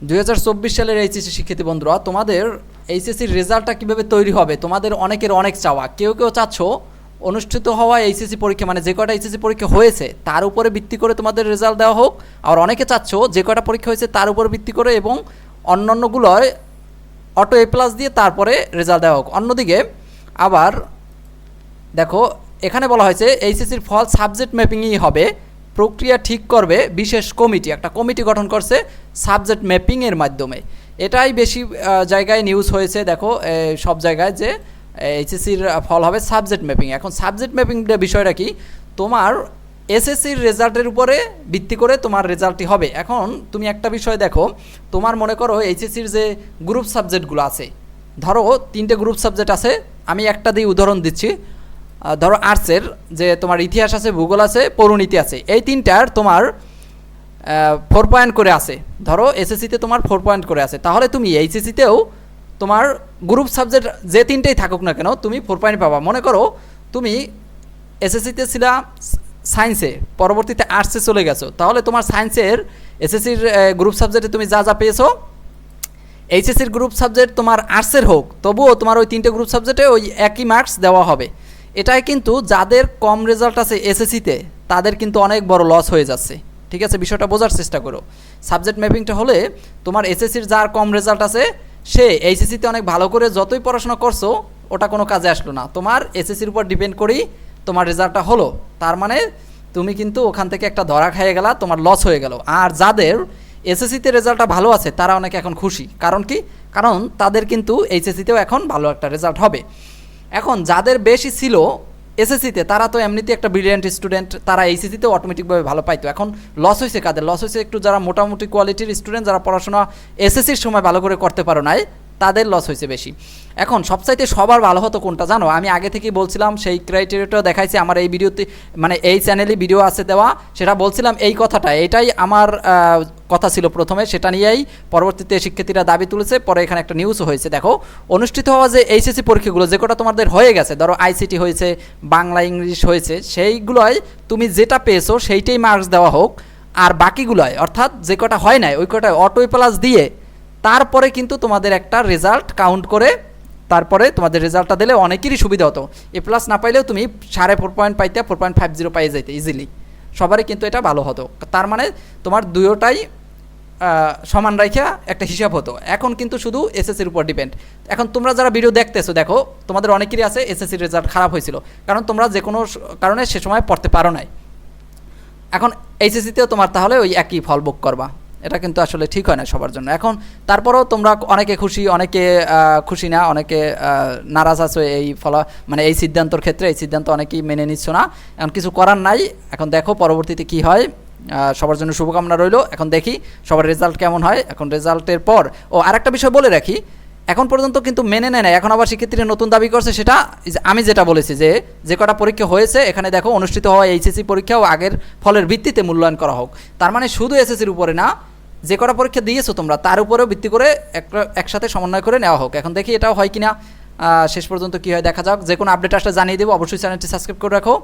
2024 সালের এইচএসসি শিক্ষার্থী বন্ধুরা, তোমাদের এইচএসসির রেজাল্টটা কীভাবে তৈরি হবে তোমাদের অনেকের অনেক চাওয়া। কেউ কেউ চাচ্ছ অনুষ্ঠিত হওয়া এইচএসসি পরীক্ষা, মানে যে কটা এইচএসসি পরীক্ষা হয়েছে তার উপরে ভিত্তি করে তোমাদের রেজাল্ট দেওয়া হোক। আর অনেকে চাচ্ছ যে কটা পরীক্ষা হয়েছে তার উপরে ভিত্তি করে এবং অন্যান্যগুলোয় অটো এ প্লাস দিয়ে তারপরে রেজাল্ট দেওয়া হোক। অন্যদিকে আবার দেখো, এখানে বলা হয়েছে এইচএসসির ফল সাবজেক্ট ম্যাপিংই হবে, প্রক্রিয়া ঠিক করবে বিশেষ কমিটি। একটা কমিটি গঠন করছে সাবজেক্ট ম্যাপিংয়ের মাধ্যমে। এটাই বেশি জায়গায় নিউজ হয়েছে, দেখো সব জায়গায় যে এইচএসসির ফল হবে সাবজেক্ট ম্যাপিং। এখন সাবজেক্ট ম্যাপিং বিষয়টা কি, তোমার এসএসসির রেজাল্টের উপরে ভিত্তি করে তোমার রেজাল্টটি হবে। এখন তুমি একটা বিষয় দেখো, তোমার মনে করো এইচএসসির যে গ্রুপ সাবজেক্টগুলো আছে, ধরো 3টে গ্রুপ সাবজেক্ট আছে, আমি একটা দিয়ে উদাহরণ দিচ্ছি। ধরো আর্টসের যে তোমার ইতিহাস আছে, ভূগোল আছে, পৌরনীতি আছে, এই 3টার তোমার 4 পয়েন্ট করে আছে। ধরো এসএসসিতে তোমার 4 পয়েন্ট করে আছে, তাহলে তুমি এইচএসসিতেও তোমার গ্রুপ সাবজেক্ট যে 3টেই থাকুক না কেন তুমি 4 পয়েন্ট পাবা। মনে করো তুমি এসএসসিতে ছিলা সায়েন্সে, পরবর্তীতে আর্টসে চলে গেছো, তাহলে তোমার সায়েন্সের এসএসসির গ্রুপ সাবজেক্টে তুমি যা যা পেয়েছো, এইচএসসির গ্রুপ সাবজেক্ট তোমার আর্টসের হোক, তবুও তোমার ওই 3টে গ্রুপ সাবজেক্টে ওই একই মার্কস দেওয়া হবে। এটাই কিন্তু যাদের কম রেজাল্ট আছে এসএসসিতে তাদের কিন্তু অনেক বড় লস হয়ে যাচ্ছে। ঠিক আছে, বিষয়টা বোঝার চেষ্টা করো। সাবজেক্ট ম্যাপিংটা হলে তোমার এসএসসির যার কম রেজাল্ট আছে সে এইচএসসিতে অনেক ভালো করে যতই পড়াশোনা করছো ওটা কোনো কাজে আসলো না, তোমার এসএসসির উপর ডিপেন্ড করেই তোমার রেজাল্টটা হলো। তার মানে তুমি কিন্তু ওখান থেকে একটা ধরা খাইয়ে গেলা, তোমার লস হয়ে গেল। আর যাদের এসএসসিতে রেজাল্টটা ভালো আছে তারা অনেকে এখন খুশি। কারণ কি, কারণ তাদের কিন্তু এইচএসসিতেও এখন ভালো একটা রেজাল্ট হবে। এখন যাদের বেশি ছিল এসএসসিতে তারা তো এমনিতে একটা ব্রিলিয়ান্ট স্টুডেন্ট, তারা এইচএসসিতেও অটোমেটিকভাবে ভালো পাইতো। এখন লস হয়েছে কাদের? লস হয়েছে একটু যারা মোটামুটি কোয়ালিটির স্টুডেন্ট, যারা পড়াশোনা এসএসসির সময় ভালো করে করতে পারো নাই, তাদের লস হয়েছে বেশি। এখন সবচাইতে সবার ভালো হতো কোনটা জানো? আমি আগে থেকেই বলছিলাম, সেই ক্রাইটেরিয়াটাও দেখাইছি আমার এই ভিডিওতে, মানে এই চ্যানেলে ভিডিও আছে দেওয়া, সেটা বলছিলাম এই কথাটা, এটাই আমার কথা ছিল প্রথমে, সেটা নিয়েই পরবর্তীতে শিক্ষার্থীরা দাবি তুলেছে, পরে এখানে একটা নিউজও হয়েছে। দেখো, অনুষ্ঠিত হওয়া যে এইচএসসি পরীক্ষাগুলো যে কটা তোমাদের হয়ে গেছে, ধরো আইসিটি হয়েছে, বাংলা ইংলিশ হয়েছে, সেইগুলোয় তুমি যেটা পেয়েছো সেইটাই মার্কস দেওয়া হোক। আর বাকিগুলোয়, অর্থাৎ যে কটা হয় নাই ওই কটায় অটো প্লাস দিয়ে তারপরে কিন্তু তোমাদের একটা রেজাল্ট কাউন্ট করে তারপরে তোমাদের রেজাল্টটা দিলে অনেকেরই সুবিধা হতো। এ প্লাস না পাইলেও তুমি 4.5 পয়েন্ট পাইতে, 4.50 পাইয়ে যাইতে ইজিলি, সবারই কিন্তু এটা ভালো হতো। তার মানে তোমার দুয়োটাই সমান রাখা একটা হিসাব হতো। এখন কিন্তু শুধু এসএসসির উপর ডিপেন্ড। এখন তোমরা যারা ভিডিও দেখতেছো, দেখো তোমাদের অনেকেরই আছে এসএসসির রেজাল্ট খারাপ হয়েছিল, কারণ তোমরা যে কোনো কারণে সে সময় পড়তে পারো নাই। এখন এইচএসসিতেও তোমার তাহলে ওই একই ফল ভোগ করবা, এটা কিন্তু আসলে ঠিক হয় না সবার জন্য। এখন তারপরেও তোমরা অনেকে খুশি, অনেকে খুশি না, অনেকে নারাজ আছো এই মানে এই সিদ্ধান্তর ক্ষেত্রে। এই সিদ্ধান্ত অনেকেই মেনে নিচ্ছ না, এখন কিছু করার নাই। এখন দেখো পরবর্তীতে কি হয়, সবার জন্য শুভকামনা রইল। এখন দেখি সবার রেজাল্ট কেমন হয়। এখন রেজাল্টের পর আরেকটা বিষয় বলে রাখি, এখন পর্যন্ত কিন্তু মেনে নেয় না, এখন আবার শিক্ষার্থীরা নতুন দাবি করছে। সেটা আমি যেটা বলেছি যে কটা পরীক্ষা হয়েছে এখানে দেখো অনুষ্ঠিত হওয়া এইচএসসি পরীক্ষা ও আগের ফলের ভিত্তিতে মূল্যায়ন করা হোক। তার মানে শুধু এসএসসির উপরে না, যে কটা পরীক্ষা দিয়েছো তোমরা তার উপরেও ভিত্তি করে একসাথে সমন্বয় করে নেওয়া হোক। এখন দেখি এটাও হয় কিনা, শেষ পর্যন্ত কী হয় দেখা যাক। যে কোনো আপডেট আসলে জানিয়ে দেবো, অবশ্যই চ্যানেলটি সাবস্ক্রাইব করে রাখো।